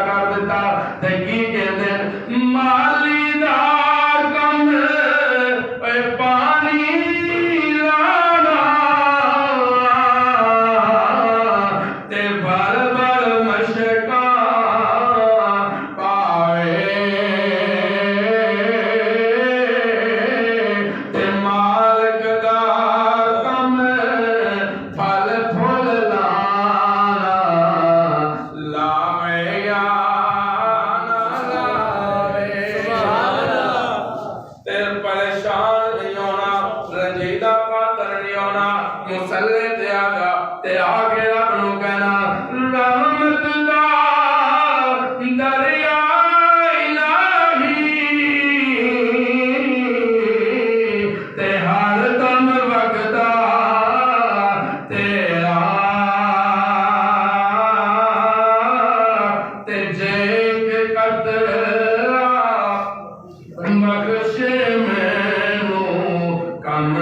कर दिता ते की कहते माली दा कम पानी लाना ते भर भर मशका पाए ते मालिक दा कम फल फुल लाना लावे परेशान नहीं होना, रंजीदा खातर नहीं होना, मुसल्ले ते आगा ते आगे रब नूं कहना रहमत दा दरिया इलाही ते हर दम वगदा तेरा ते जे कतरा बख्शे मैनू कम